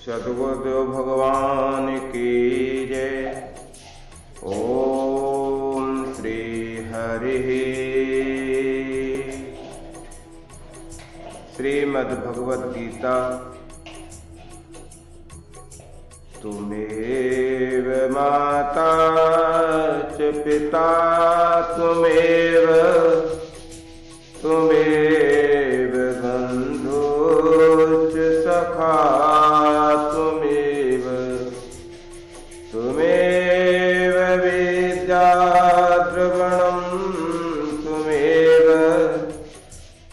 सद्गुरुदेव भगवान की जय। ओम श्री हरि। श्रीमद्भगवद गीता। तुमेव माता च पिता तुमेव बन्धुश्च सखा तुमेव विद्या द्रवणं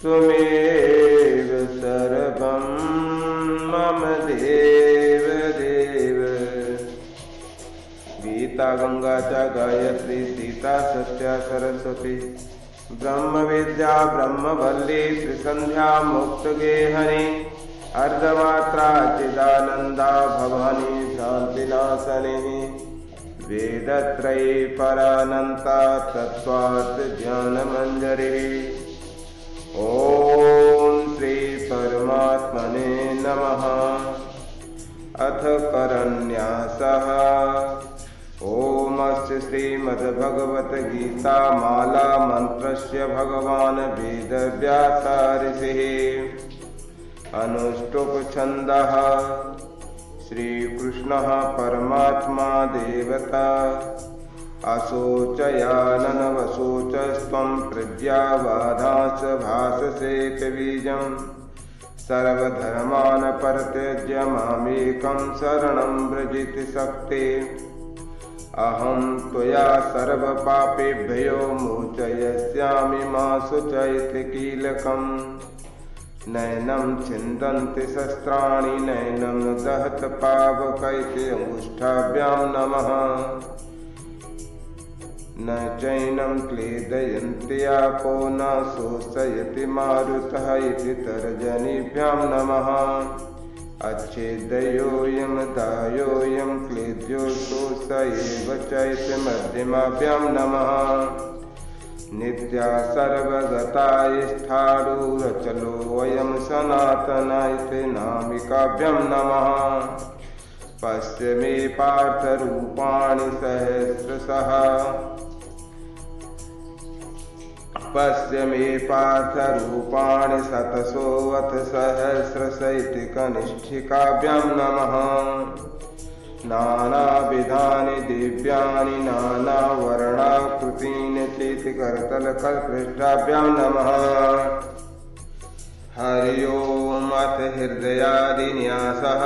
तुमेव सर्वं मम देव। गीता गंगा च गायत्री सीता सत्या सरस्वती ब्रह्म विद्या ब्रह्मवल्ली त्रिसंध्या मुक्तगेहनी अर्धमात्रा चिदानंदा भवानी भ्रांतिनाशनी वेदत्रयी परानंता तत्त्वात् ज्ञानमंजरी। ओम श्री परमात्मने नमः। अथ करन्यासः। ओमस्य श्रीमद्भगवद्गीता माला मंत्रस्य भगवान् वेदव्यास ऋषिः। अनुष्टुप छन्दः। श्रीकृष्णः परमात्मा देवता। अशोचयाननवशोचस्त्वं प्रज्ञावादांश्च भाषसे कबीजं सर्वधर्मान् परित्यज्य मामेकं शरणं व्रजित शक्ते। अहं त्वया सर्वपापेभ्यो मोचयिष्यामि मा शुचैति कीलकम्। नैनं छिन्दन्ति शस्त्राणि नैनं दहत पावकैति अंगुष्ठाभ्यां नमः। न चैनं क्लेदयन्ति आपो न शोषयति मारुतः इति तर्जनीभ्यां नमः। अच्छेदयोऽयं दायोऽयं क्लेद्यो शोष एव चैति मध्यमाभ्यां नमः। नित्या सर्वगता स्थाणुरचलोऽयं सनातन इति नामिकाभ्यां नमः। पश्य मे पार्थरूपाणि सहस्रशः। पश्य मे पार्थरूपाणि शतशोऽथ सहस्रश इति कनिष्ठिकाभ्यां नमः। नानाविधानि दिव्यानि नानावर्णाकृतीनि चेति करतलकल्पृष्ठाभ्यां नमः। हरि ओम्। अथ हृदयादिन्यासः।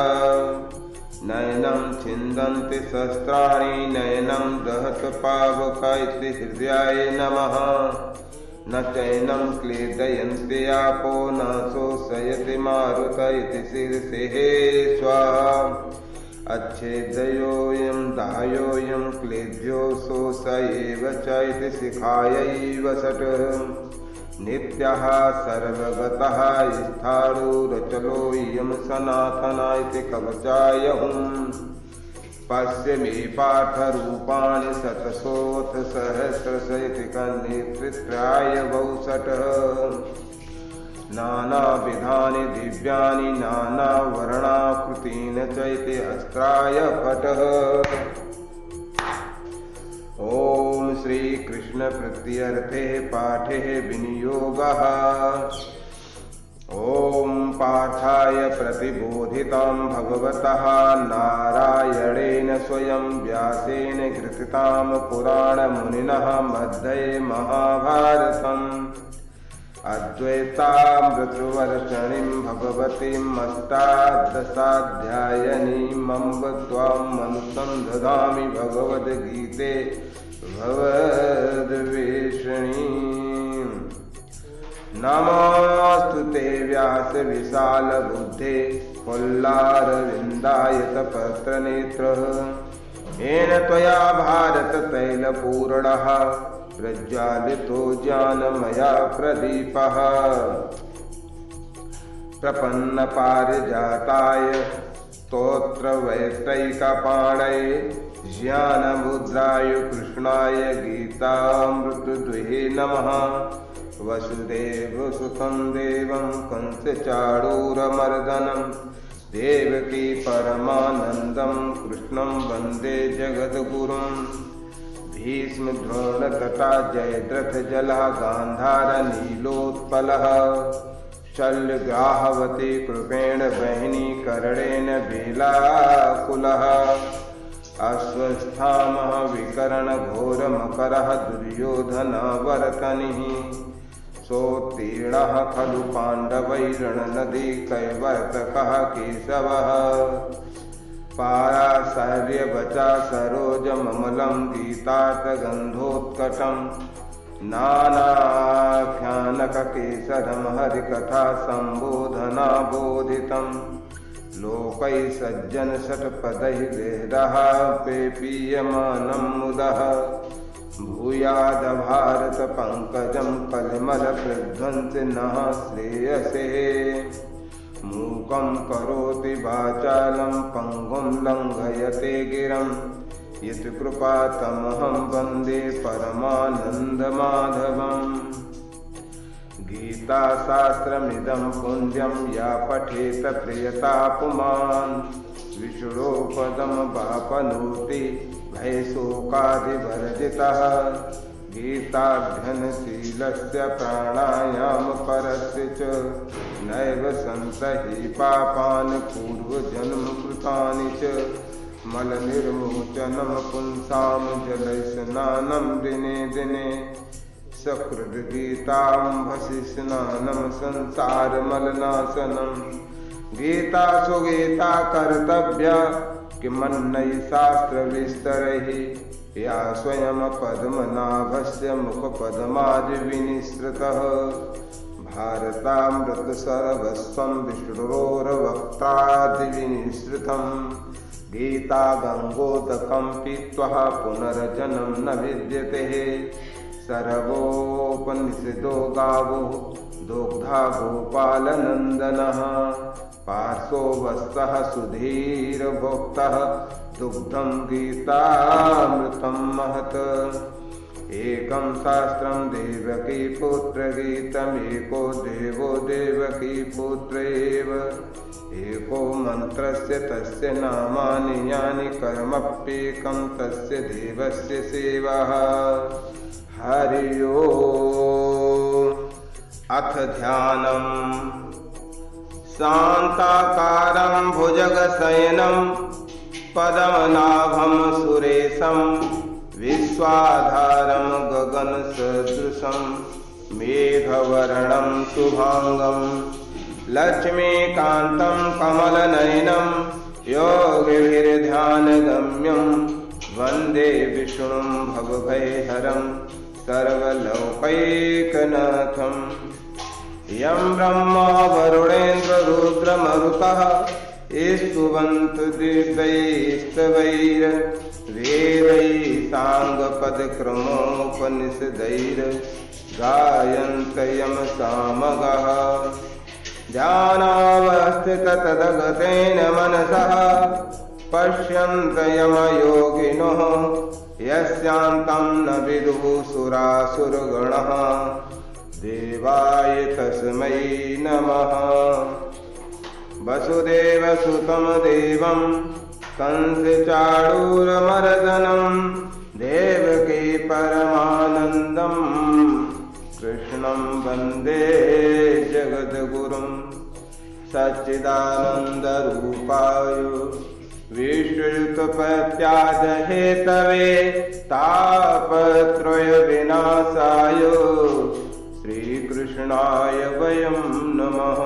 नैनं छिन्दन्ति शस्त्राणि नैनं दहत पावक इति हृदयाय नमः। न चैनं क्लेदयन्ति आपो न शोषयति मारुत इति शीर्षेः स्वाहा। अच्छेदयोऽयं दायोऽयं क्लेद्यो शोष एव च इति शिखायैव षट्। नित्यः सर्वगतः स्थाणुरचलोऽयं सनातन इति कवचाय हुम्। पश्य मे पार्थरूपाणि शतशोऽथ सहस्रश इति कन्नेतृत्राय वौ षट्। नानाविधानि दिव्यानि नानावर्णाकृतीनि च इति अस्त्राय फटः। ओम श्री कृष्ण प्रत्यर्थे पाठे विनियोगः। ओम पार्थाय प्रतिबोधितां भगवतः नारायणेन स्वयं व्यासेन कृतितां पुराणमुनिनः मध्ये महाभारतम्। अद्वैतामृतवर्षिणीं भगवतीम् अष्टादशाध्यायिनीम् अम्ब त्वां अनुसन्धामि भगवद्गीते भगवद्वेषिणीम्। नमोऽस्तुते व्यास विशालबुद्धे फुल्लारविन्दायतपत्रनेत्रः। येन त्वया भारततैलपूर्णः प्रज्वालितो ज्ञानमया प्रदीपः। प्रपन्नपारिजाताय स्तोत्रवैत्रैकपाणये ज्ञानमुद्राय कृष्णाय गीतामृतद्वये नमः। वसुदेवसुतं देवं कंसचाणूरमर्दनं देवकी परमानन्दं कृष्णं वन्दे जगद्गुरुं भीष्म द्रोण तथा जयद्रथ जला गान्धार नीलोत्पलः शल्यग्राहवती कृपेण बहिनी कर्णेन बेलाकुलः अश्वस्थामः विकर्णघोरमकरः दुर्योधनवर्तनिः सोत्तीर्णः खलु पाण्डवैरणनदी कैवर्तकः केशवः पाराशर्यवचा सरोजममलं गीतार्थगन्धोत्कटं नानाख्यानककेसरं हरिकथा सम्बोधनाबोधितं लोकैः सज्जनषट्पदैः देहः पेपीयमानं मुदः भूयादभारतपङ्कजं कलिमलप्रध्वंसि नः श्रेयसे मूकं करोति वाचालं पङ्गुं लङ्घयते गिरं यत्कृपातमहं वन्दे परमानन्दमाधवम् गीताशास्त्रमिदं पुण्यं या पठेत प्रियता पुमान् विष्णोपदमवापनोति भयशोकादिवर्जितः गीताध्ययनशीलस्य प्राणायामपरस्य च नैव सन्तहि पापानि पूर्वजन्मकृतानि च मलनिर्मोचनं पुंसां जलस्नानं दिने दिने सकृद्गीताम्भसि स्नानं संसारमलनाशनं गीता सुगीता कर्तव्या किमन्यै शास्त्रविस्तरैः या स्वयं पद्मनाभस्य मुखपद्मादिविनिसृतः भारतामृतसर्वस्वं विष्णोर्वक्त्रादिविनिसृतं गीता गङ्गोदकं पीत्वा पुनर्जन्म न विद्यते सर्वोपनिषदो गावो दुग्धा गोपालनन्दनः पार्श्वो वत्सः सुधीर्भोक्तः दुग्धं गीतामृतं महत् एकं शास्त्रं देवकी पुत्रगीतमेको देवो देवकी पुत्र एव एको मन्त्रस्य तस्य नामानि यानि कर्मप्येकं तस्य देवस्य सेवा हरि ओम्। अथ ध्यानम् शान्ताकारं भुजगशयनं पद्मनाभं सुरेशं विश्वाधारं गगनसदृशं मेघवर्णं शुभांगं लक्ष्मीकान्तं कमलनयनं योगिभिर्ध्यानगम्यं वन्दे विष्णुं भवभयहरं सर्वलोकैकनाथम् यं ब्रह्मा वरुणेन्द्ररुद्रमरुतः स्तुवन्तु दिव्यैस्तवैर्वेदैः साङ्गपदक्रमोपनिषदैर्गायन्त्ययं सामगः ध्यानावस्थिततदगतेन मनसः पश्यन्त यमयोगिनः यस्यान्तं न विदुः सुरासुरगणः देवाय तस्मै नमः। वसुदेवसुतं देवं कंसचाणूरमर्दनं देवकी परमानन्दं कृष्णं वन्दे जगद्गुरुं सच्चिदानन्दरूपाय विष्णुपत्याजहेतवे तापत्रयविनाशाय श्रीकृष्णाय वयं नमः।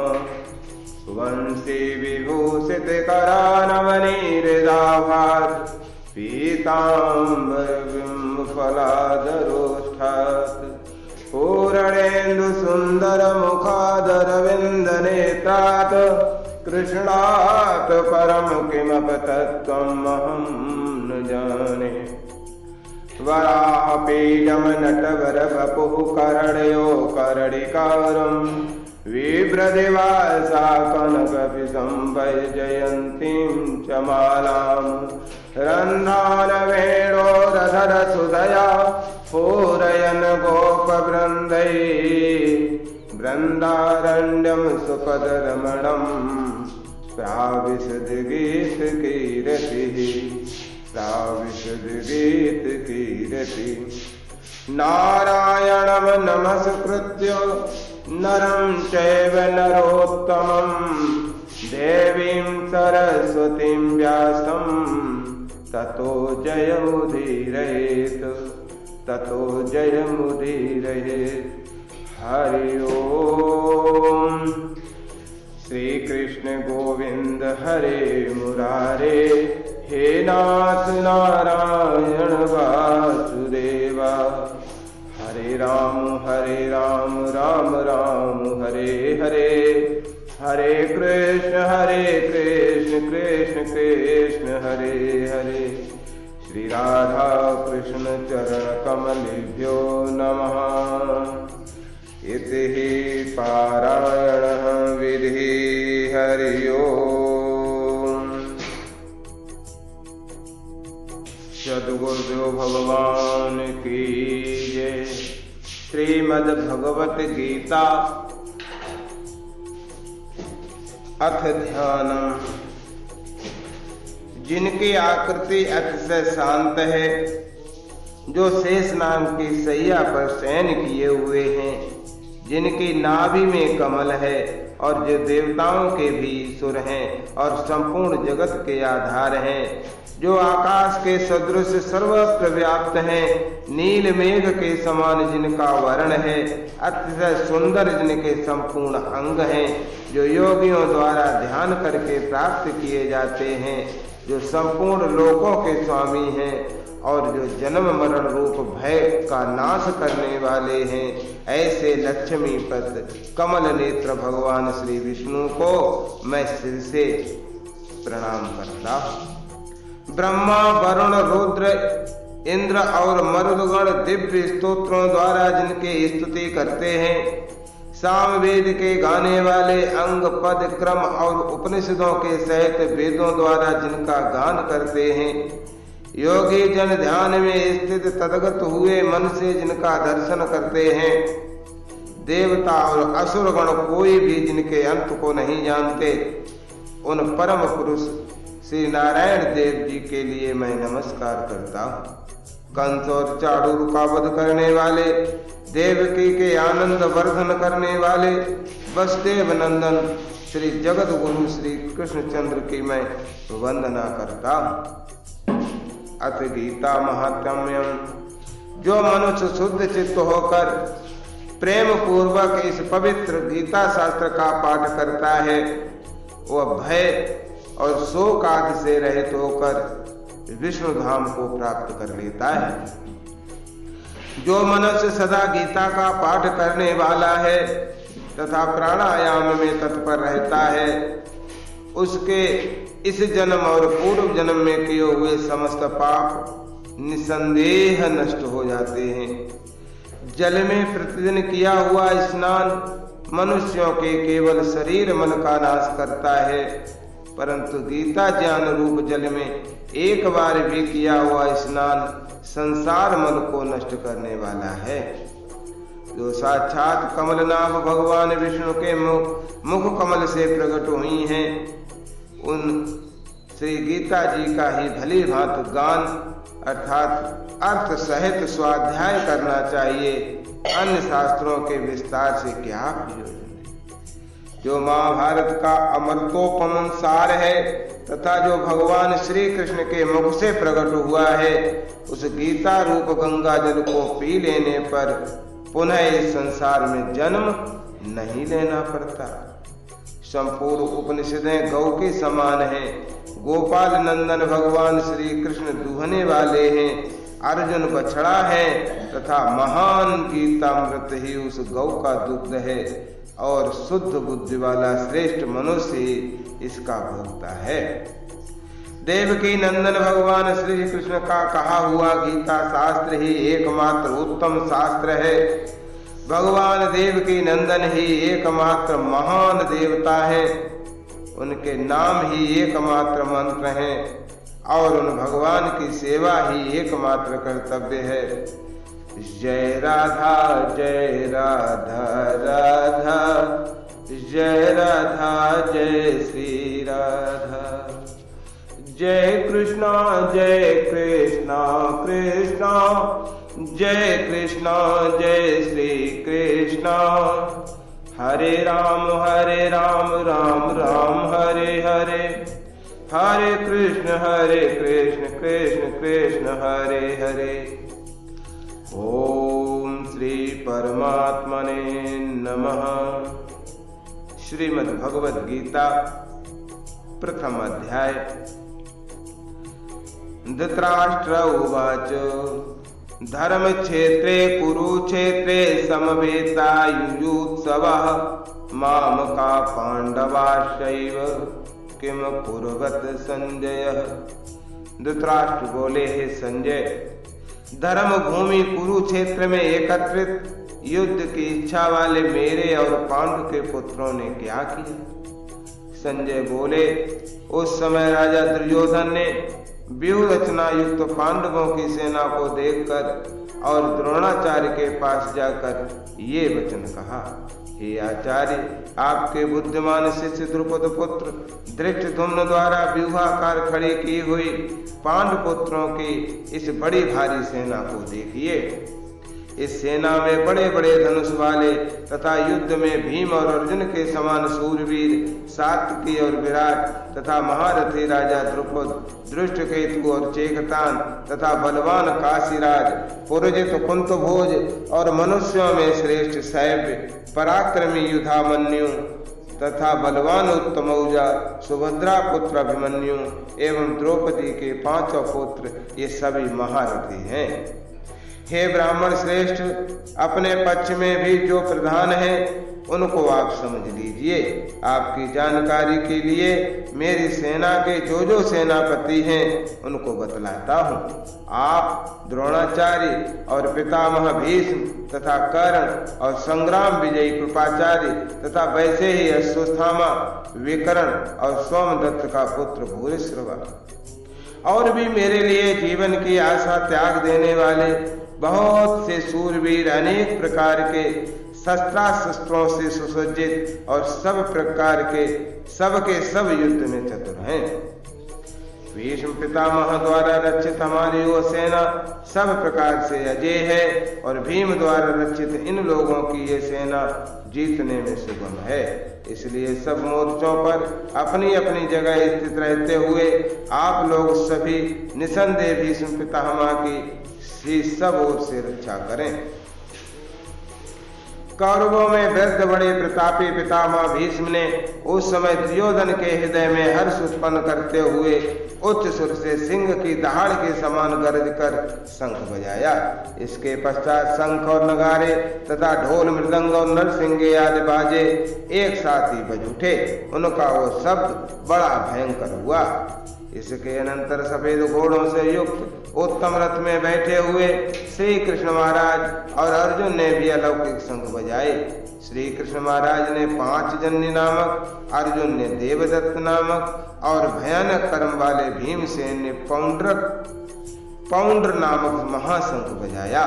वंशी विभूषितकरानवनीहृदाभात् पीताम्बरबिम्बफलाधरोष्ठात् पूर्णेन्दुसुन्दरमुखादरविन्दनेत्रात् कृष्णात् परं किमपि तत्त्वमहं न जाने। वराहपीडं नटवरवपुः कर्णयो कर्णिकारं विभ्रदिवासा कनकविसंवैजयन्तीं च मालां रन्ध्रानवेणोरधरसुधया पूरयन् गोपवृन्दैः बृन्दारण्यं सुपदरमणं प्राविशद गीत कीरति, प्राविशद गीत कीरति। नारायणं नमस्कृत्य नरं चैव नरोत्तमं, देवीं सरस्वतीं व्यासं ततो जयमुदीरयेत्, ततो जयमुदीरयेत्। हरि ओम। श्री कृष्ण गोविंद हरे मुरारे, हे नाथ नारायण वासुदेवा। हरे राम राम राम हरे हरे, हरे कृष्ण कृष्ण कृष्ण हरे हरे। श्री राधा कृष्ण चरण कमलेभ्यो नमः। इति पारायणः विधि। हरि ओम। सद्गुरुदेव भगवान की जय। श्रीमद् भगवत गीता अथ ध्यानम्। जिनकी आकृति अतिशय शांत है, जो शेष नाम की सैया पर शयन किए हुए हैं, जिनकी नाभि में कमल है और जो देवताओं के भी ईश्वर हैं और संपूर्ण जगत के आधार हैं, जो आकाश के सदृश सर्वत्र व्याप्त हैं, नील मेघ के समान जिनका वर्ण है, अतिशय सुंदर जिनके संपूर्ण अंग हैं, जो योगियों द्वारा ध्यान करके प्राप्त किए जाते हैं, जो संपूर्ण लोकों के स्वामी हैं और जो जन्म मरण रूप भय का नाश करने वाले हैं, ऐसे लक्ष्मीपत कमल नेत्र भगवान श्री विष्णु को मैं सिर से प्रणाम करता हूँ। ब्रह्मा वरुण रुद्र इंद्र और मरुदगण दिव्य स्तोत्रों द्वारा जिनके स्तुति करते हैं, सामवेद के गाने वाले अंग पद क्रम और उपनिषदों के सहित वेदों द्वारा जिनका गान करते हैं, योगी जन ध्यान में स्थित तदगत हुए मन से जिनका दर्शन करते हैं, देवता और असुर गण कोई भी जिनके अंत को नहीं जानते, उन परम पुरुष श्री नारायण देव जी के लिए मैं नमस्कार करता हूँ। कंस और चाणूर का वध करने वाले, देवकी के आनंद वर्धन करने वाले, वसुदेव नंदन श्री जगत गुरु श्री कृष्णचंद्र की मैं वंदना करता हूँ। अथ गीता महात्म्यम। जो मनुष्य शुद्ध चित्त होकर प्रेम पूर्वक इस पवित्र गीता शास्त्र का पाठ करता है, वह भय और शोक आदि से रहित होकर विष्णु धाम को प्राप्त कर लेता है। जो मनुष्य सदा गीता का पाठ करने वाला है तथा प्राणायाम में तत्पर रहता है, उसके इस जन्म और पूर्व जन्म में किए हुए समस्त पाप निसंदेह नष्ट हो जाते हैं। जल में प्रतिदिन किया हुआ स्नान मनुष्यों के केवल शरीर मन का नाश करता है, परंतु गीता ज्ञान रूप जल में एक बार भी किया हुआ स्नान संसार मन को नष्ट करने वाला है। जो साक्षात कमलनाभ भगवान विष्णु के मुख कमल से प्रकट हुई हैं, उन श्री गीता जी का ही भली भांति गान अर्थात अर्थ सहित स्वाध्याय करना चाहिए। अन्य शास्त्रों के विस्तार से क्या प्रयोजन। जो महाभारत का अमृतोपम सार है तथा जो भगवान श्री कृष्ण के मुख से प्रकट हुआ है, उस गीता रूप गंगा जल को पी लेने पर पुनः इस संसार में जन्म नहीं लेना पड़ता। संपूर्ण उपनिषदें गौ के समान हैं। गोपाल नंदन भगवान श्री कृष्ण दुहने वाले हैं, अर्जुन बछड़ा है तथा महान गीतामृत ही उस गौ का दुग्ध है और शुद्ध बुद्धि वाला श्रेष्ठ मनुष्य इसका भोक्ता है। देवकी नंदन भगवान श्री कृष्ण का कहा हुआ गीता शास्त्र ही एकमात्र उत्तम शास्त्र है। भगवान देवकी नंदन ही एकमात्र महान देवता है। उनके नाम ही एकमात्र मंत्र हैं और उन भगवान की सेवा ही एकमात्र कर्तव्य है। जय राधा राधा जय राधा जय श्री राधा। जय कृष्णा कृष्णा जय कृष्णा जय श्री कृष्णा। हरे राम राम राम हरे हरे, हरे कृष्ण कृष्ण कृष्ण हरे हरे। ओम श्री परमात्मने नमः। श्रीमद् भगवद गीता प्रथम अध्याय। धृतराष्ट्र उवाच धर्मक्षेत्रे कुरुक्षेत्रे समवेतायुयुत्सवः मामका पांडवाश्चैव किम कुर्वत संजय। धृतराष्ट्र बोले, हे संजय, धर्म भूमि कुरुक्षेत्र में एकत्रित युद्ध की इच्छा वाले मेरे और पांडु के पुत्रों ने क्या किया। संजय बोले, उस समय राजा दुर्योधन ने व्यूह रचना युक्त पांडवों की सेना को देखकर और द्रोणाचार्य के पास जाकर ये वचन कहा, हे आचार्य, आपके बुद्धिमान शिष्य द्रुपद पुत्र धृष्टद्युम्न द्वारा व्यूहाकार खड़ी की हुई पांडु पुत्रों की इस बड़ी भारी सेना को देखिए। इस सेना में बड़े बड़े धनुष वाले तथा युद्ध में भीम और अर्जुन के समान शूरवीर सात्विकी और विराट तथा महारथी राजा द्रुपद, दृष्टकेतु और चेकतान तथा बलवान काशीराज, पुरजित कुंतभोज और मनुष्यों में श्रेष्ठ सैव्य, पराक्रमी युधामन्यु तथा बलवान उत्तमौजा, सुभद्रा पुत्र अभिमन्यु एवं द्रौपदी के पांचों पुत्र, ये सभी महारथी हैं। हे ब्राह्मण श्रेष्ठ, अपने पक्ष में भी जो प्रधान है उनको आप समझ लीजिए। आपकी जानकारी के लिए मेरी सेना के जो सेनापति हैं उनको बतलाता हूँ। आप द्रोणाचार्य और पितामह भीष्म तथा कर्ण और संग्राम विजयी कृपाचार्य तथा वैसे ही अश्वत्थामा, विकर्ण और सोमदत्त का पुत्र भूरिश्रवा और भी मेरे लिए जीवन की आशा त्याग देने वाले बहुत से शूरवीर अनेक प्रकार के शस्त्रों से सुसज्जित और सब प्रकार के सब युद्ध में चतुर हैं। भीष्म पितामह द्वारा रक्षित हमारी वो सेना सब प्रकार से अजय है और भीम द्वारा रक्षित इन लोगों की ये सेना जीतने में सुगम है। इसलिए सब मोर्चों पर अपनी अपनी जगह स्थित रहते हुए आप लोग सभी निसंदेह भीष्म पितामह की सब ओर से रक्षा करें। कौरवों में वृद्ध बड़े प्रतापी पितामह भीष्म ने उस समय दुर्योधन के हृदय में हर्ष उत्पन्न करते हुए उच्च सुर से सिंह की दहाड़ के समान गरज कर शंख बजाया। इसके पश्चात शंख और नगारे तथा ढोल मृदंग और नरसिंगे आदि बाजे एक साथ ही बज उठे। उनका वो शब्द बड़ा भयंकर हुआ। इसके अनंतर सफेद घोड़ों से युक्त उत्तम रथ में बैठे हुए श्री कृष्ण महाराज और अर्जुन ने भी अलौकिक शंख बजाए। श्री कृष्ण महाराज ने पांचजन्य नामक, अर्जुन ने देवदत्त नामक और भयानक कर्म वाले भीमसेन ने पौंड्र नामक महाशंख बजाया।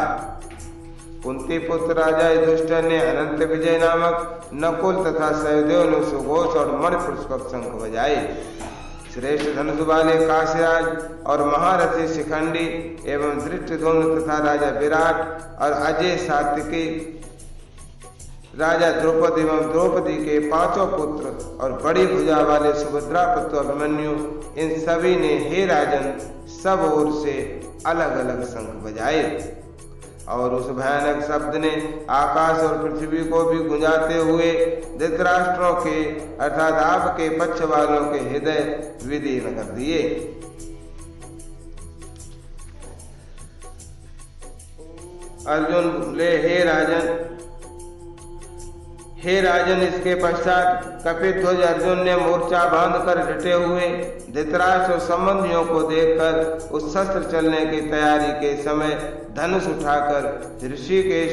कुंती पुत्र राजा युधिष्ठिर ने अनंत विजय नामक, नकुल तथा सहदेव ने सुघोष और मणिपुष्पक शंख बजाए। श्रेष्ठ धनुष वाले काशीराज और महारथी शिखंडी एवं धृष्टद्युम्न तथा राजा विराट और अजय सात्विकी, राजा द्रुपद एवं द्रौपदी के पांचों पुत्र और बड़ी भुजा वाले सुभद्रा पुत्र अभिमन्यु, इन सभी ने हे राजन सब ओर से अलग अलग शंख बजाए और उस भयानक शब्द ने आकाश और पृथ्वी को भी गुंजाते हुए धृतराष्ट्रों के अर्थात आपके पक्ष वालों के हृदय विदीर्ण कर दिए। अर्जुन बोले, हे राजन, इसके पश्चात कपिध्वज अर्जुन ने मोर्चा बांधकर डटे हुए धृतराष्ट्र और संबंधियों को देखकर उस शस्त्र चलने की तैयारी के समय धनुष उठाकर ऋषिकेश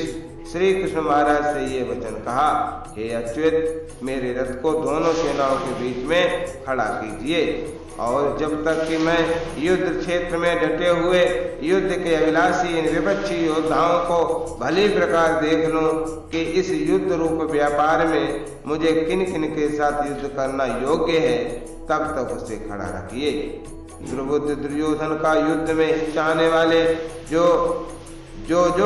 श्री कृष्ण महाराज से ये वचन कहा, हे अच्युत, मेरे रथ को दोनों सेनाओं के बीच में खड़ा कीजिए। और जब तक कि मैं युद्ध क्षेत्र में डटे हुए युद्ध के अभिलाषी इन विपक्षी योद्धाओं को भली प्रकार देख लूं कि इस युद्ध रूप व्यापार में मुझे किन किन के साथ युद्ध करना योग्य है, तब तक उसे खड़ा रखिए। दुर्बुद्ध दुर्योधन का युद्ध में हिस्सा आने वाले जो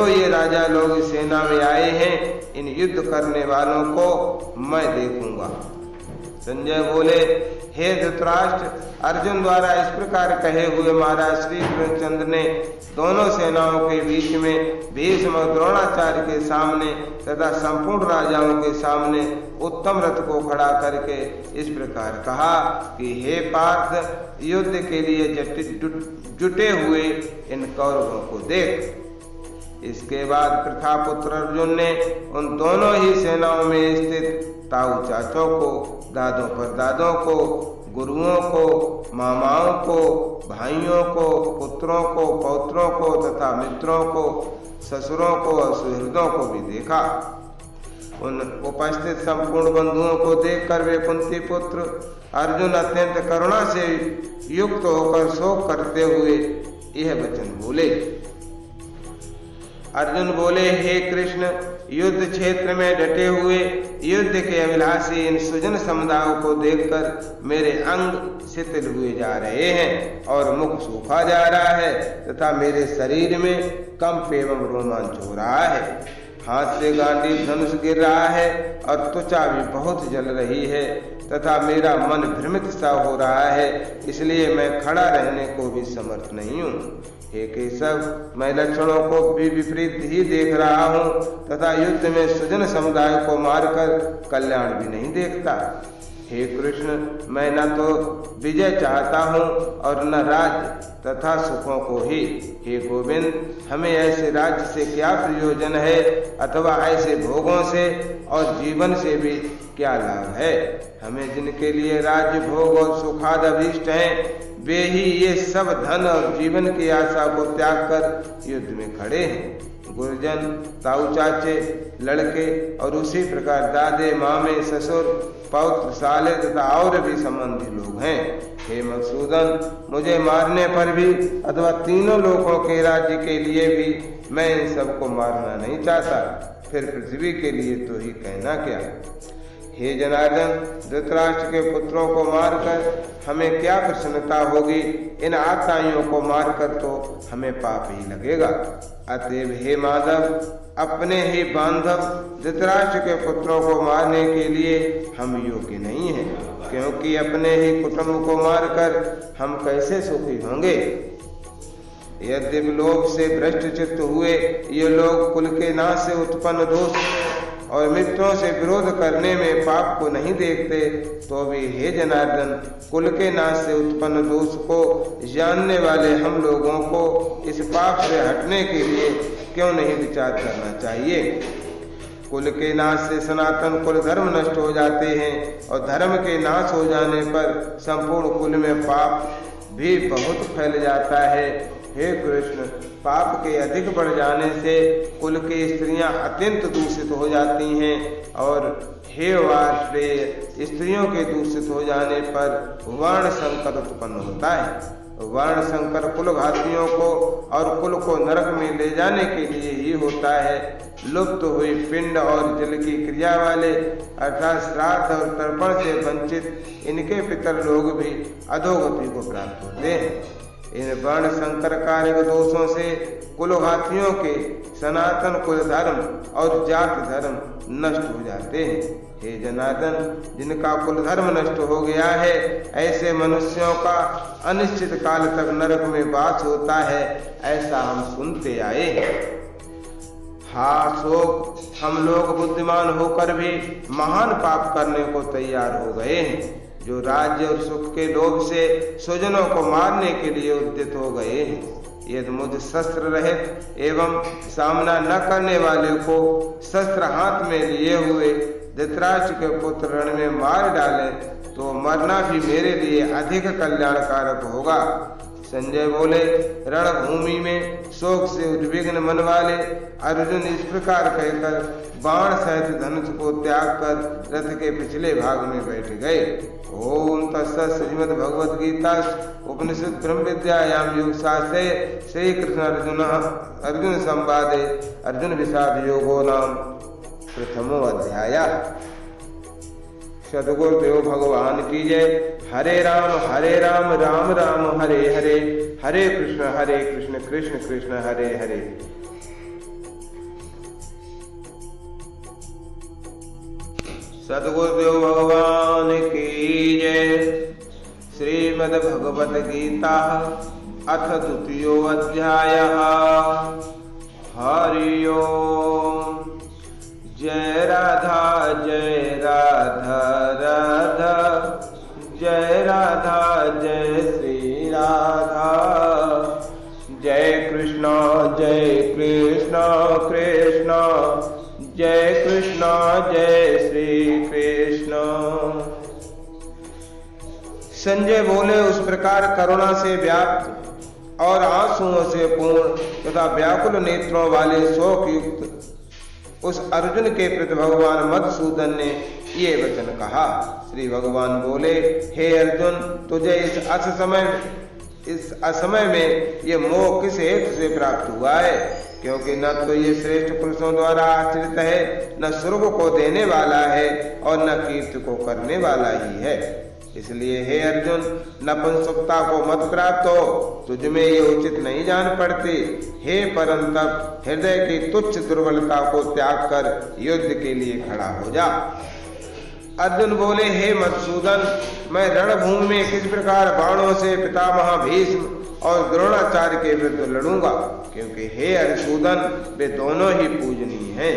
ये राजा लोग सेना में आए हैं, इन युद्ध करने वालों को मैं देखूंगा। संजय बोले, हे धृतराष्ट्र, अर्जुन द्वारा इस प्रकार कहे हुए महाराज श्री कृष्णचंद्र ने दोनों सेनाओं के बीच में भीष्म और द्रोणाचार्य के सामने तथा संपूर्ण राजाओं के सामने उत्तम रथ को खड़ा करके इस प्रकार कहा कि हे पार्थ, युद्ध के लिए जुटे हुए इन कौरवों को देख। इसके बाद प्रथापुत्र अर्जुन ने उन दोनों ही सेनाओं में स्थित ताऊ चाचों को, दादों परदादों को, गुरुओं को, मामाओं को, भाइयों को, पुत्रों को, पौत्रों को तथा मित्रों को, ससुरों को और सुहृदों को भी देखा। उन उपस्थित संपूर्ण बंधुओं को देखकर वे कुंती पुत्र अर्जुन अत्यंत करुणा से युक्त होकर शोक करते हुए यह वचन बोले। अर्जुन बोले, हे कृष्ण, युद्ध क्षेत्र में डटे हुए युद्ध के अभिलाषी इन सुजन समुदायों को देखकर मेरे अंग शिथिल हुए जा रहे हैं और मुख सूखा जा रहा है तथा मेरे शरीर में कंप एवं रोमांच हो रहा है। हाथ से गांडीव धनुष गिर रहा है और त्वचा भी बहुत जल रही है तथा मेरा मन भ्रमित सा हो रहा है, इसलिए मैं खड़ा रहने को भी समर्थ नहीं हूँ। हे केशव, मैं लक्षणों को भी विपरीत ही देख रहा हूँ तथा युद्ध में सुजन समुदाय को मारकर कल्याण भी नहीं देखता। हे कृष्ण, मैं न तो विजय चाहता हूँ और न राज्य तथा सुखों को ही। हे गोविंद, हमें ऐसे राज्य से क्या प्रयोजन है अथवा ऐसे भोगों से और जीवन से भी क्या लाभ है। हमें जिनके लिए राज्य भोग और सुखाद अभीष्ट हैं, वे ही ये सब धन और जीवन की आशा को त्याग कर युद्ध में खड़े हैं। गुरुजन, ताऊ चाचे, लड़के और उसी प्रकार दादे, मामे, ससुर, पौत्र, साले तथा और भी संबंधी लोग हैं। हे मधुसूदन, मुझे मारने पर भी अथवा तीनों लोगों के राज्य के लिए भी मैं इन सबको मारना नहीं चाहता, फिर पृथ्वी के लिए तो ही कहना क्या। हे जनार्दन, धृतराष्ट्र के पुत्रों को मारकर हमें क्या प्रसन्नता होगी, इन आताइयों को मारकर तो हमें पाप ही लगेगा। अतएव हे माधव, अपने ही बांधव धृतराष्ट्र के पुत्रों को मारने के लिए हम योग्य नहीं हैं, क्योंकि अपने ही कुटुंब को मारकर हम कैसे सुखी होंगे। यद्यपि लोभ से भ्रष्ट चित्त हुए ये लोग कुल के नाश से उत्पन्न दोष और मित्रों से विरोध करने में पाप को नहीं देखते, तो भी हे जनार्दन, कुल के नाश से उत्पन्न दोष को जानने वाले हम लोगों को इस पाप से हटने के लिए क्यों नहीं विचार करना चाहिए। कुल के नाश से सनातन कुल धर्म नष्ट हो जाते हैं और धर्म के नाश हो जाने पर संपूर्ण कुल में पाप भी बहुत फैल जाता है। हे कृष्ण, पाप के अधिक बढ़ जाने से कुल की स्त्रियां अत्यंत दूषित हो जाती हैं और हे वार्ष्णेय, स्त्रियों के दूषित हो जाने पर वर्ण संकर उत्पन्न होता है। वर्ण संकर कुल घातियों को और कुल को नरक में ले जाने के लिए ही होता है। लुप्त हुई पिंड और जल की क्रिया वाले अर्थात श्राद्ध और तर्पण से वंचित इनके पितर लोग भी अधोगति को प्राप्त होते हैं। इन वर्ण संकर कारक दोषों से कुलघातियों के सनातन कुल धर्म और जात धर्म नष्ट हो जाते हैं। हे जनार्दन, जिनका कुल धर्म नष्ट हो गया है, ऐसे मनुष्यों का अनिश्चित काल तक नरक में वास होता है, ऐसा हम सुनते आए हैं। हाँ शोक, हम लोग बुद्धिमान होकर भी महान पाप करने को तैयार हो गए हैं, जो राज्य और सुख के लोभ से स्वजनों को मारने के लिए उद्यत हो गए हैं। यदि मुझ शस्त्र रहित एवं सामना न करने वाले को शस्त्र हाथ में लिए हुए धृतराष्ट्र के पुत्र रण में मार डालें, तो मरना भी मेरे लिए अधिक कल्याणकारक होगा। संजय बोले, रणभूमि में शोक से उद्विग्न मन वाले अर्जुन इस प्रकार कहकर बाण सहित धनुष को त्याग कर रथ के पिछले भाग में बैठ गए। ओम तत्सत्। श्रीमद् भगवद गीता उपनिषद ब्रह्म विद्यायाम योग शास्त्रे श्री कृष्ण अर्जुन संवादे अर्जुन विषाद योगो नाम प्रथमो अध्याय। सद्गुरुदेव भगवान की जय। हरे राम राम राम हरे हरे, हरे कृष्ण कृष्ण कृष्ण हरे हरे। सद्गुरुदेव भगवान की जय। श्रीमद् भगवद गीता अथ द्वितीयो अध्याय। हरि ओम। जय राधा राधा, जय राधा जय श्री राधा। जय कृष्ण कृष्ण, जय कृष्ण जय श्री कृष्ण। संजय बोले, उस प्रकार करुणा से व्याप्त और आंसुओं से पूर्ण तथा व्याकुल नेत्रों वाले शोक युक्त उस अर्जुन के प्रति भगवान मधुसूदन ने ये वचन कहा। श्री भगवान बोले, हे अर्जुन, तुझे इस असमय में ये मोह किस हेतु से प्राप्त हुआ है? क्योंकि न तो ये श्रेष्ठ पुरुषों द्वारा आश्रित है, न स्वर्ग को देने वाला है और न कीर्ति को करने वाला ही है। इसलिए हे अर्जुन, नपुंसकता को मत प्राप्त हो, तुझ में ये उचित नहीं जान पड़ती। हे परंतप, हृदय की तुच्छ दुर्बलता को त्याग कर युद्ध के लिए खड़ा हो जा। अर्जुन बोले, हे मधुसूदन, मैं रणभूमि में किस प्रकार बाणों से पितामह भीष्म और द्रोणाचार्य के विरुद्ध लड़ूंगा? क्योंकि हे अर्जुन, वे दोनों ही पूजनीय हैं।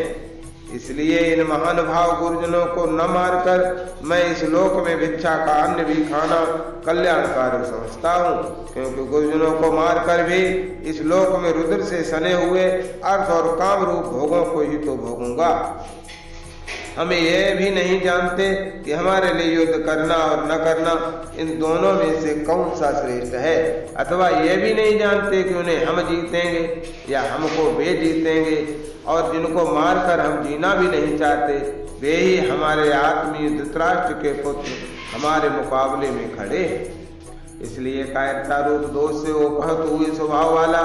इसलिए इन महानुभाव गुरुजनों को न मारकर मैं इस लोक में भिक्षा का अन्न भी खाना कल्याणकारक समझता हूँ। क्योंकि गुरुजनों को मारकर भी इस लोक में रुद्र से सने हुए अर्थ और काम रूप भोगों को ही तो भोगूंगा। हमें यह भी नहीं जानते कि हमारे लिए युद्ध करना और न करना इन दोनों में से कौन सा श्रेष्ठ है, अथवा यह भी नहीं जानते कि उन्हें हम जीतेंगे या हमको वे जीतेंगे। और जिनको मारकर हम जीना भी नहीं चाहते, वे ही हमारे आत्मीय धृतराष्ट्र के पुत्र हमारे मुकाबले में खड़े। इसलिए कायरता रूप दोष से उपहत हुए स्वभाव वाला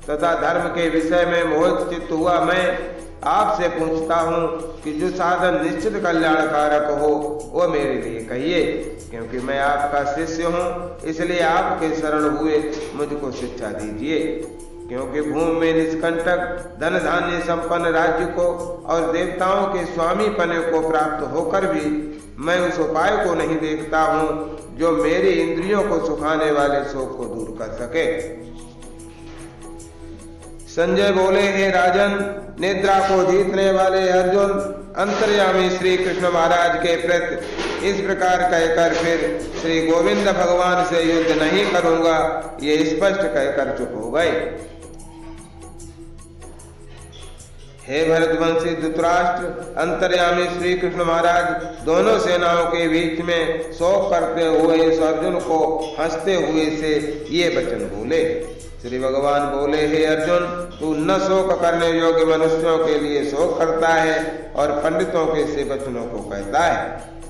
तथा धर्म के विषय में मोहित चित्त हुआ मैं आपसे पूछता हूँ कि जो साधन निश्चित कल्याणकारक हो वो मेरे लिए कहिए। क्योंकि मैं आपका शिष्य हूँ, इसलिए आपके शरण हुए मुझको शिक्षा दीजिए। क्योंकि भूमि में निष्कंटक धन धान्य संपन्न राज्य को और देवताओं के स्वामी पने को प्राप्त होकर भी मैं उस उपाय को नहीं देखता हूँ जो मेरी इंद्रियों को सुखाने वाले शोक को दूर कर सके। संजय बोले, हे राजन, निद्रा को जीतने वाले अर्जुन अंतर्यामी श्री कृष्ण महाराज के प्रति इस प्रकार कहकर फिर श्री गोविंद भगवान से युद्ध नहीं करूंगा ये स्पष्ट कहकर चुप हो गए। हे भरतवंशी धृतराष्ट्र, अंतर्यामी श्री कृष्ण महाराज दोनों सेनाओं के बीच में शोक करते हुए इस अर्जुन को हंसते हुए से ये वचन बोले। श्री भगवान बोले, हे अर्जुन, तू न शोक करने योग्य मनुष्यों के लिए शोक करता है और पंडितों के से वचनों को कहता है,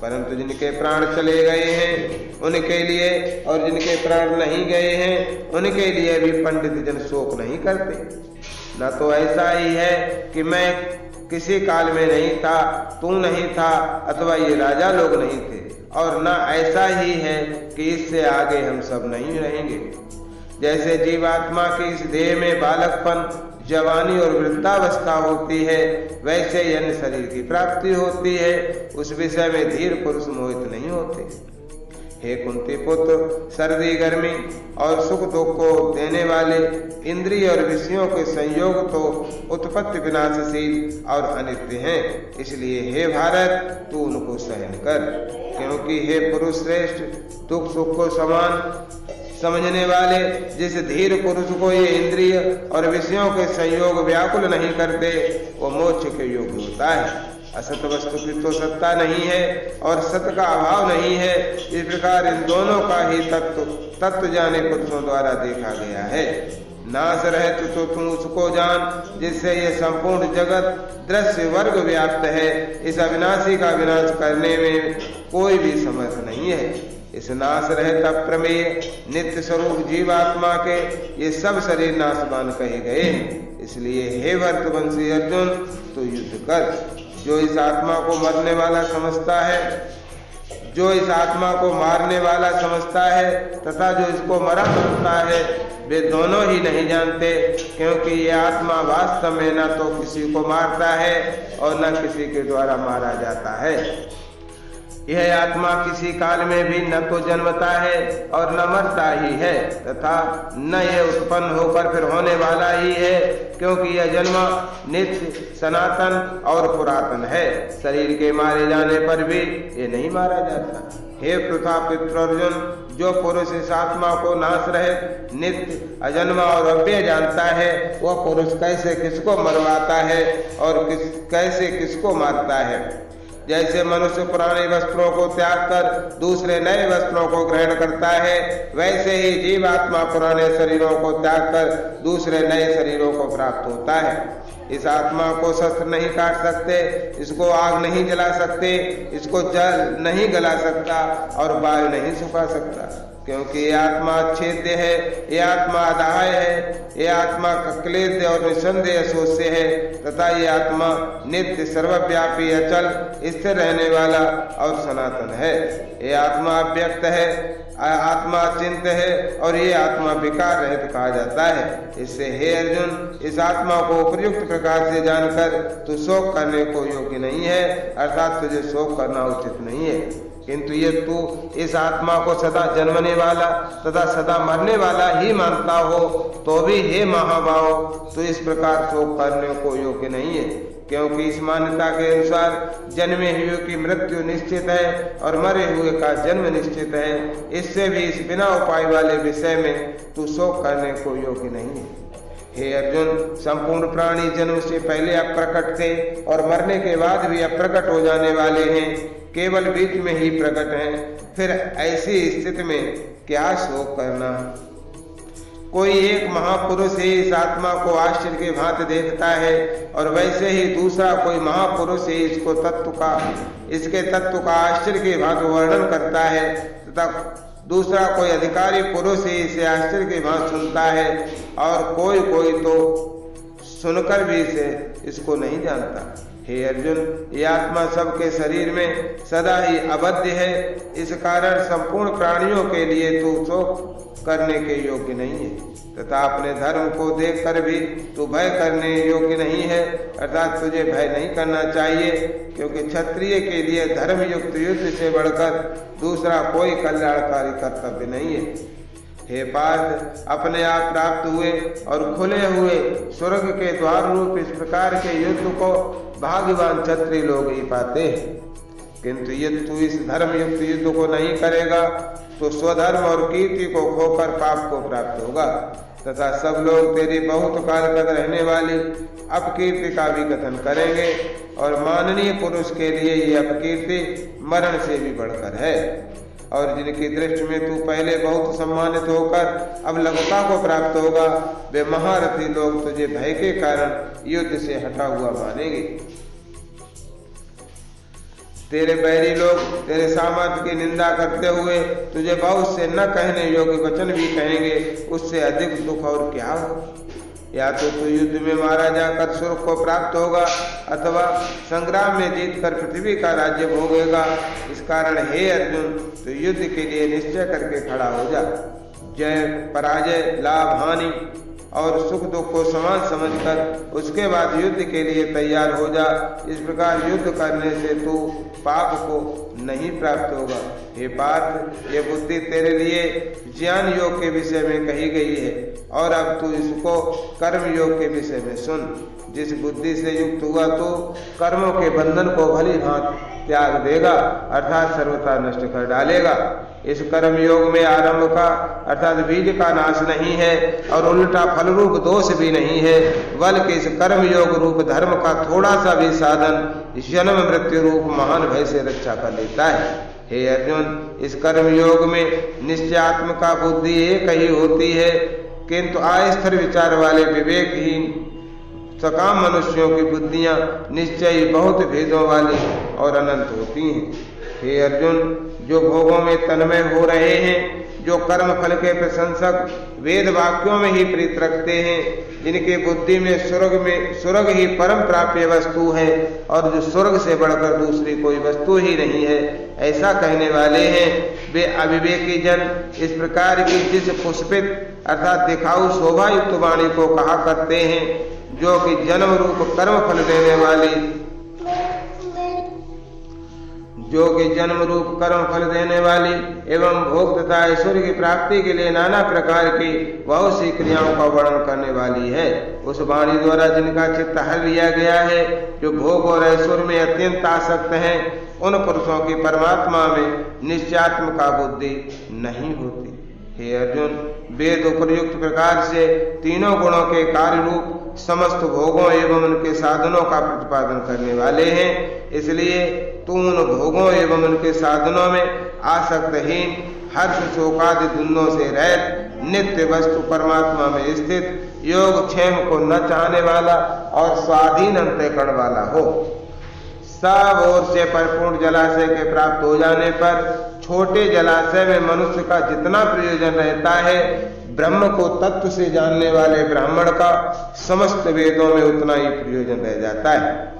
परंतु जिनके प्राण चले गए हैं उनके लिए और जिनके प्राण नहीं गए हैं उनके लिए भी पंडित जन शोक नहीं करते। न तो ऐसा ही है कि मैं किसी काल में नहीं था, तू नहीं था, अथवा ये राजा लोग नहीं थे, और न ऐसा ही है कि इससे आगे हम सब नहीं रहेंगे। जैसे जीवात्मा की इस देह में बालकपन, जवानी और वृद्धावस्था होती है, वैसे ही अन्य शरीर की प्राप्ति होती है। उस विषय में धीर पुरुष मोहित नहीं होते। हे कुंती पुत्र, सर्दी गर्मी और सुख दुख को देने वाले इंद्रिय और विषयों के संयोग तो उत्पत्ति विनाशशील और अनित्य हैं। इसलिए हे भारत, तू उनको सहन कर। क्योंकि हे पुरुष श्रेष्ठ, दुख सुख को समान समझने वाले जिस धीर पुरुष को ये इंद्रिय और विषयों के संयोग व्याकुल नहीं करते, वो मोक्ष के योग्य होता है। असत वस्तु की तो सत्ता नहीं है और सत्य का अभाव नहीं है। इस प्रकार इन दोनों का ही तत्व जाने पुरुषों द्वारा देखा गया है। नाश रहित तो तुम उसको जान जिससे ये संपूर्ण जगत दृश्य वर्ग व्याप्त है। इस अविनाशी का विनाश करने में कोई भी समर्थ नहीं है। इस नाश रहित अप्रमेय नित्य स्वरूप जीवात्मा के ये सब शरीर नाशवान कहे गए हैं। इसलिए हे वर्तवंशी अर्जुन, तो युद्ध कर। जो इस आत्मा को मरने वाला समझता है, जो इस आत्मा को मारने वाला समझता है तथा जो इसको मरा समझता है, वे दोनों ही नहीं जानते, क्योंकि ये आत्मा वास्तव में न तो किसी को मारता है और न किसी के द्वारा मारा जाता है। यह आत्मा किसी काल में भी न तो जन्मता है और न मरता ही है, तथा न यह उत्पन्न होकर फिर होने वाला ही है, क्योंकि यह जन्म नित्य सनातन और पुरातन है। शरीर के मारे जाने पर भी ये नहीं मारा जाता। हे पृथा पितृ अर्जुन, जो पुरुष इस आत्मा को नाश रहित नित्य अजन्मा और अव्यय जानता है, वह पुरुष कैसे किसको मरवाता है और कैसे किसको मारता है। जैसे मनुष्य पुराने वस्त्रों को त्याग कर दूसरे नए वस्त्रों को ग्रहण करता है, वैसे ही जीवात्मा पुराने शरीरों को त्याग कर दूसरे नए शरीरों को प्राप्त होता है। इस आत्मा को शस्त्र नहीं काट सकते, इसको आग नहीं जला सकते, इसको जल नहीं गला सकता और वायु नहीं सुखा सकता, क्योंकि ये आत्मा अच्छेद्य है, ये आत्मा अदाह्य है, ये आत्मा क्लेद्य और निसंदेह शोष्य है, तथा ये आत्मा नित्य सर्वव्यापी अचल स्थिर रहने वाला और सनातन है। ये आत्मा अव्यक्त है, आत्मा चिंत है और ये आत्मा विकार रहित कहा जाता है। इससे हे अर्जुन, इस आत्मा को उपयुक्त प्रकार से जानकर तू शोक करने को योग्य नहीं है, अर्थात तुझे शोक करना उचित नहीं है। किंतु ये तू इस आत्मा को सदा जन्मने वाला तथा सदा मरने वाला ही मानता हो, तो भी हे महाभाव, तो इस प्रकार शोक करने को योग्य नहीं है, क्योंकि इस मान्यता के अनुसार जन्मे हुए की मृत्यु निश्चित है और मरे हुए का जन्म निश्चित है। इससे भी इस बिना उपाय वाले विषय में तू शोक करने को योग्य नहीं है। हे अर्जुन, संपूर्ण प्राणी जन्म से पहले अप्रकट थे और मरने के बाद भी अप्रकट हो जाने वाले हैं, केवल बीच में ही प्रकट हैं। फिर ऐसी स्थिति में क्या शोक करना। कोई एक महापुरुष ही इस आत्मा को आश्चर्य के भांति देखता है और वैसे ही दूसरा कोई महापुरुष ही इसके तत्व का आश्चर्य के भांति वर्णन करता है, तथा दूसरा कोई अधिकारी पुरुष ही इसे आश्चर्य के भांति सुनता है और कोई तो सुनकर भी इसको नहीं जानता। हे अर्जुन, ये आत्मा सबके शरीर में सदा ही अबद्ध है, इस कारण संपूर्ण प्राणियों के लिए तू शोक करने के योग्य नहीं है, तथा अपने धर्म को देखकर भी तू भय करने योग्य नहीं है, अर्थात तुझे भय नहीं करना चाहिए, क्योंकि क्षत्रिय के लिए धर्मयुक्त युद्ध से बढ़कर दूसरा कोई कल्याणकारी कर्तव्य नहीं है। हे पार्थ, अपने आप प्राप्त हुए और खुले हुए स्वर्ग के द्वार रूप इस प्रकार के युद्ध को भाग्यवान क्षत्रिय लोग ही पाते हैं। किंतु यदि तू इस धर्म युक्त युद्ध को नहीं करेगा तो स्वधर्म और कीर्ति को खोकर पाप को प्राप्त होगा, तथा सब लोग तेरी बहुत काल तक रहने वाली अपकीर्ति का भी कथन करेंगे, और माननीय पुरुष के लिए ये अपकीर्ति मरण से भी बढ़कर है। और जिनकी दृष्टि में तू पहले बहुत सम्मानित होकर अब लघुता को प्राप्त होगा, वे महारथी लोग तुझे भय के कारण युद्ध से हटा हुआ मानेंगे। तेरे बैरी लोग तेरे सामर्थ्य की निंदा करते हुए तुझे बहुत से न कहने योग्य वचन भी कहेंगे, उससे अधिक दुख और क्या हो। या तो तू युद्ध में मारा जाकर स्वर्ग को प्राप्त होगा, अथवा संग्राम में जीतकर पृथ्वी का राज्य भोगेगा। इस कारण हे अर्जुन, तो युद्ध के लिए निश्चय करके खड़ा हो जा। जय पराजय, लाभ हानि और सुख दुख को समान समझकर उसके बाद युद्ध के लिए तैयार हो जा। इस प्रकार युद्ध करने से तू पाप को नहीं प्राप्त होगा। हे पार्थ, ये बुद्धि तेरे लिए ज्ञान योग के विषय में कही गई है, और अब तू इसको कर्म योग के विषय में सुन। जिस बुद्धि से युक्त हुआ तो कर्मों के बंधन को भली भांति त्याग देगा, अर्थात सर्वथा नष्ट कर डालेगा। इस कर्म योग में आरंभ का अर्थात बीज का नाश नहीं है और उल्टा फल रूप दोष भी नहीं है, बल्कि इस कर्म योग रूप धर्म का थोड़ा सा भी साधन जन्म मृत्यु रूप महान भय से रक्षा कर लेता है। हे अर्जुन, इस कर्म योग में निश्चयात्मिका बुद्धि एक ही होती है, किंतु अस्थिर विचार वाले विवेकहीन सकाम मनुष्यों की बुद्धियां निश्चय बहुत भेदों वाली और अनंत होती हैं। हे अर्जुन, जो भोगों में तन्मय हो रहे हैं, जो कर्म फल के प्रशंसक वेद वाक्यों में ही प्रीत रखते हैं, जिनके बुद्धि में स्वर्ग ही परम प्राप्य वस्तु है और जो स्वर्ग से बढ़कर दूसरी कोई वस्तु ही नहीं है, ऐसा कहने वाले हैं, वे अविवेकी जन इस प्रकार की जिस पुष्पित अर्थात दिखाऊ शोभा युक्त वाणी को कहा करते हैं, जो कि जन्म रूप कर्म फल देने वाली एवं भोग तथा ऐश्वर्य की प्राप्ति के लिए नाना प्रकार की बहुत सी क्रियाओं का वर्णन करने वाली है। उस वाणी द्वारा जिनका चित्त हर लिया गया है, जो भोग और ऐश्वर्य में अत्यंत आसक्त हैं, उन पुरुषों की परमात्मा में निश्चयात्मिका बुद्धि नहीं होती। हे अर्जुन, वेद उपयुक्त प्रकार से तीनों गुणों के कार्य रूप समस्त भोगों एवं उनके साधनों का प्रतिपादन करने वाले हैं, इसलिए तू उन भोगों एवं उनके साधनों में आसक्तहीन हर्ष शोकादि दुनों से रहित नित्य वस्तु परमात्मा में स्थित योग क्षेम को न चाहने वाला और स्वाधीन अंतःकरण वाला हो। सब ओर से परिपूर्ण जलाशय के प्राप्त हो जाने पर छोटे जलाशय में मनुष्य का जितना प्रयोजन रहता है, ब्रह्म को तत्व से जानने वाले ब्राह्मण का समस्त वेदों में उतना ही प्रयोजन रह जाता है।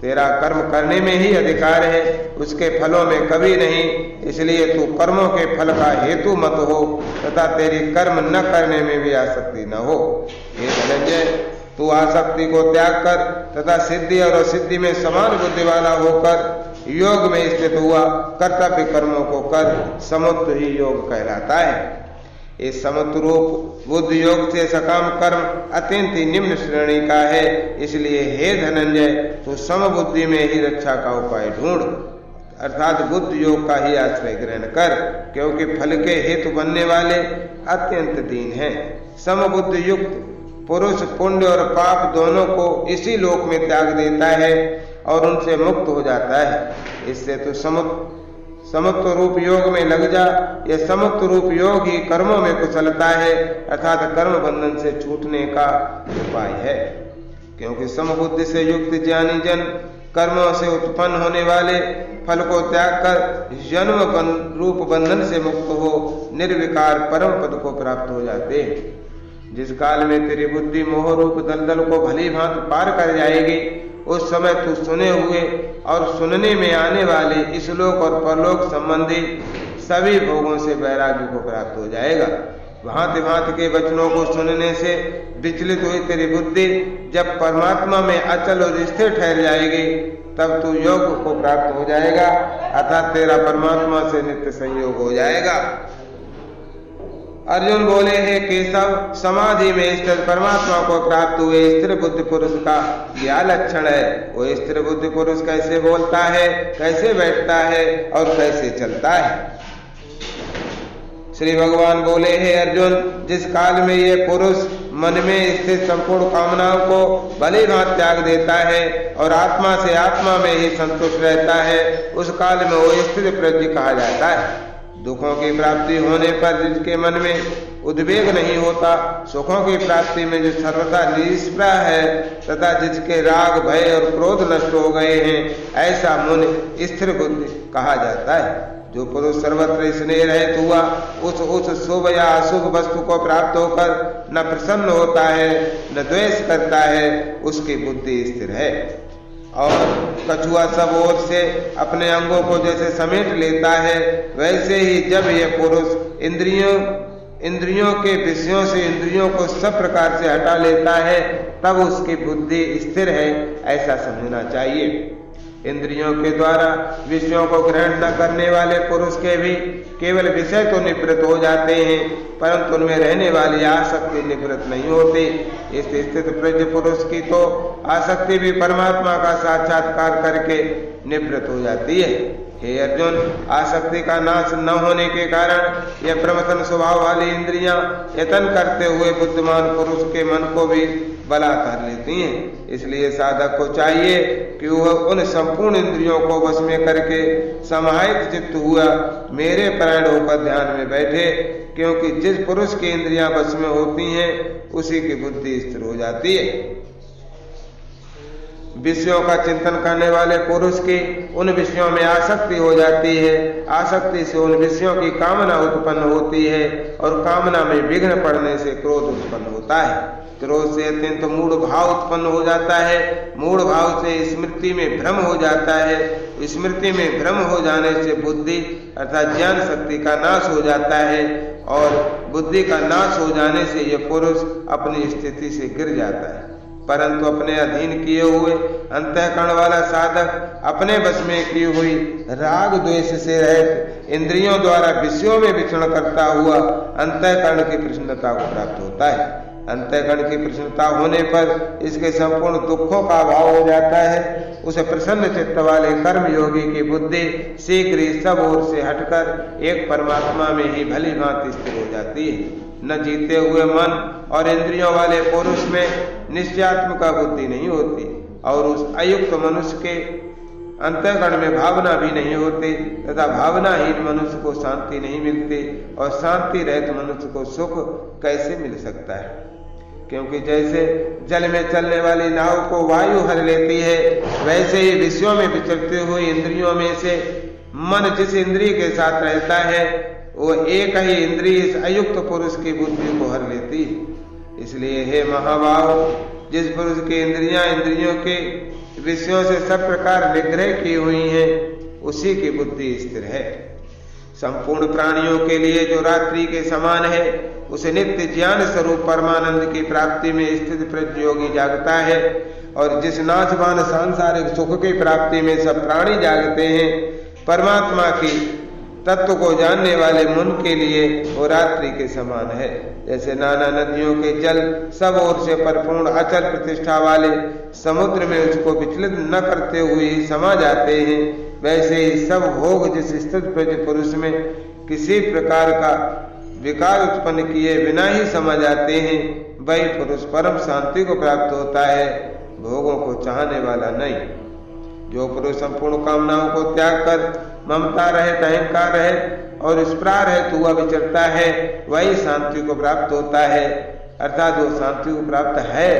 तेरा कर्म करने में ही अधिकार है, उसके फलों में कभी नहीं, इसलिए तू कर्मों के फल का हेतु मत हो तथा तेरी कर्म न करने में भी आसक्ति न हो। हे धनंजय, तू आसक्ति को त्याग कर तथा सिद्धि और असिद्धि में समान बुद्धि वाला होकर योग में स्थित हुआ कर्तव्य कर्मों को कर, समुद्र ही योग कहलाता है। इस समुद्र रूप बुद्ध योग से सकाम कर्म अत्यंत ही निम्न श्रेणी का है, इसलिए हे धनंजय, तू समबुद्धि में ही रक्षा का उपाय ढूंढ, अर्थात बुद्ध योग का ही आश्रय ग्रहण कर, क्योंकि फल के हेतु बनने वाले अत्यंत दीन हैं। समबुद्ध युक्त पुरुष पुण्य और पाप दोनों को इसी लोक में त्याग देता है और उनसे मुक्त हो जाता है। इससे तो समत्व रूप योग में लग जा। यह समत्व रूप योग ही कर्मों में कुशलता है, अर्थात कर्म बंधन से छूटने का उपाय है। क्योंकि समबुद्धि से युक्त ज्ञानी जन कर्मों से उत्पन्न होने वाले फल को त्याग कर जन्म रूप बंधन से मुक्त हो निर्विकार परम पद को प्राप्त हो जाते हैं। जिस काल में तेरी बुद्धि मोह रूप दलदल को भली भांति पार कर जाएगी, उस समय तू सुने हुए और सुनने में आने वाले इस लोक और परलोक संबंधी सभी भोगों से वैराग्य को प्राप्त हो जाएगा। भांति भांति के वचनों को सुनने से विचलित हुई तेरी बुद्धि जब परमात्मा में अचल और स्थिर ठहर जाएगी, तब तू योग को प्राप्त हो जाएगा, अर्थात तेरा परमात्मा से नित्य संयोग हो जाएगा। अर्जुन बोले, हे केशव, समाधि में स्थित परमात्मा को प्राप्त हुए स्थिर बुद्धि पुरुष का क्या लक्षण है? वो स्थिर बुद्धि पुरुष कैसे बोलता है, कैसे बैठता है और कैसे चलता है? श्री भगवान बोले, हे अर्जुन, जिस काल में ये पुरुष मन में स्थित संपूर्ण कामनाओं को भली भांति त्याग देता है और आत्मा से आत्मा में ही संतुष्ट रहता है, उस काल में वो स्थिर प्रज्ञ कहा जाता है। दुखों की प्राप्ति होने पर जिसके मन में उद्वेग नहीं होता, सुखों की प्राप्ति में जो सर्वथा निष्प्रह है तथा जिसके राग भय और क्रोध नष्ट हो गए हैं, ऐसा मन स्थिर बुद्धि कहा जाता है। जो पुरुष सर्वत्र स्नेह रहित हुआ उस शुभ या अशुभ वस्तु को प्राप्त होकर न प्रसन्न होता है न द्वेष करता है, उसकी बुद्धि स्थिर है। और कछुआ सब ओर से अपने अंगों को जैसे समेट लेता है, वैसे ही जब यह पुरुष इंद्रियों के विषयों से इंद्रियों को सब प्रकार से हटा लेता है, तब उसकी बुद्धि स्थिर है, ऐसा समझना चाहिए। इंद्रियों के द्वारा विषयों को ग्रहण न करने वाले पुरुष के भी केवल विषय तो निवृत्त हो जाते हैं, परंतु उनमें रहने वाली आसक्ति निवृत्त नहीं होती। इस स्थित प्रज्ञ पुरुष की तो आसक्ति भी परमात्मा का साक्षात्कार करके निवृत्त हो जाती है। हे अर्जुन, आसक्ति का नाश न होने के कारण यह प्रमथन स्वभाव वाली इंद्रियां यत्न करते हुए बुद्धिमान पुरुष के मन को भी बला कर लेती हैं। इसलिए साधक को चाहिए कि वह उन संपूर्ण इंद्रियों को वश में करके समाहित चित्त हुआ मेरे परायण होकर ध्यान में बैठे, क्योंकि जिस पुरुष की इंद्रियां वश में होती हैं उसी की बुद्धि स्थिर हो जाती है। विषयों का चिंतन करने वाले पुरुष की उन विषयों में आसक्ति हो जाती है। आसक्ति से उन विषयों की कामना उत्पन्न होती है और कामना में विघ्न पड़ने से क्रोध उत्पन्न होता है। क्रोध से अत्यंत मूढ़ भाव उत्पन्न हो जाता है। मूढ़ भाव से स्मृति में भ्रम हो जाता है। स्मृति में भ्रम हो जाने से बुद्धि अर्थात ज्ञान शक्ति का नाश हो जाता है और बुद्धि का नाश हो जाने से यह पुरुष अपनी स्थिति से गिर जाता है। परंतु अपने अधीन किए हुए अंतःकरण वाला साधक अपने वश में की हुई राग द्वेष से रहित इंद्रियों द्वारा विषयों में विचरण करता हुआ अंतःकरण की प्रसन्नता को प्राप्त होता है। अंतःकरण की प्रसन्नता होने पर इसके संपूर्ण दुखों का अभाव हो जाता है। उस प्रसन्न चित्त वाले कर्म योगी की बुद्धि शीघ्र ही सब ओर से हटकर एक परमात्मा में ही भली भांति स्थिर हो जाती है। न जीते हुए मन और इंद्रियों वाले पुरुष में निश्चयात्मक बुद्धि नहीं होती और उस अयुक्त मनुष्य के अंतःकरण में भावना भी नहीं होती तथा भावनाहीन मनुष्य को शांति नहीं मिलती और शांति रहित मनुष्य को सुख कैसे मिल सकता है। क्योंकि जैसे जल में चलने वाली नाव को वायु हर लेती है, वैसे ही विषयों में विचरती हुई इंद्रियों में से मन जिस इंद्रिय के साथ रहता है वो एक ही इंद्रिय इस अयुक्त पुरुष की बुद्धि को हर लेती है। इसलिए हे महाभाव, जिस पुरुष की इंद्रियां इंद्रियों के विषयों से सब प्रकार निग्रह की हुई हैं उसी की बुद्धि स्थिर है। संपूर्ण प्राणियों के लिए जो रात्रि के समान है उसे नित्य ज्ञान स्वरूप परमानंद की प्राप्ति में स्थित प्रज्ञ योगी जागता है और जिस नाशवान सांसारिक सुख की प्राप्ति में सब प्राणी जागते हैं, परमात्मा की तत्व को जानने वाले मन के लिए वो रात्रि के समान है। जैसे नाना नदियों के जल सब ओर से परिपूर्ण अचल प्रतिष्ठा वाले समुद्र में उसको विचलित न करते हुए ही समा जाते हैं, वैसे ही सब भोग जिस स्थित प्रज्ञ पुरुष में किसी प्रकार का विकार उत्पन्न किए बिना ही समा जाते हैं, वही पुरुष परम शांति को प्राप्त होता है, भोगों को चाहने वाला नहीं। जो पुरुष संपूर्ण कामनाओं को त्याग कर ममता रहित अहंकार रहित और स्पृहा रहित हुआ विचरता है, वही शांति को प्राप्त होता है, अर्थात वो शांति को प्राप्त है।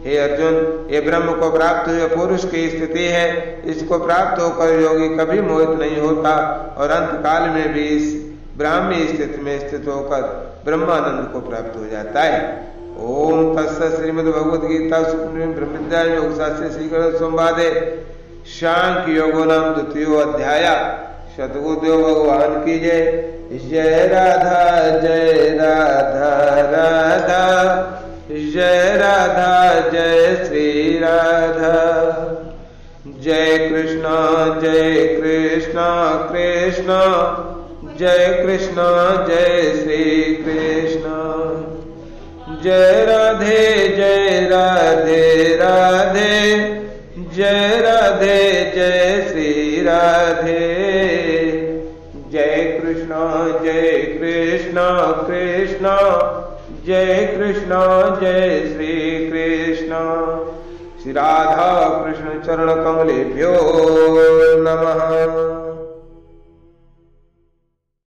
हे अर्जुन, ये ब्रह्म को प्राप्त हुए पुरुष की स्थिति है। इसको प्राप्त होकर योगी कभी मोहित नहीं होता और अंत काल में भी इस ब्राह्मी स्थिति में स्थित होकर ब्रह्मानंद को प्राप्त हो जाता है। ओम तत्सत् श्रीमद्भगवद्गीता ब्रह्म विद्या योग शास्त्रे श्रीकृष्ण संवादे सांख्य योगो नाम द्वितीयो अध्याय। सद्गुरुदेव भगवान की जय। जय राधा जय राधा राधा जय राधा जय श्री राधा। जय कृष्ण कृष्ण जय कृष्ण जय श्री कृष्ण। जय राधे राधे जय राधे जय श्री राधे। जय कृष्ण कृष्ण जय कृष्ण जय श्री कृष्ण। श्री राधा कृष्ण चरण कमलेभ्यो नमः।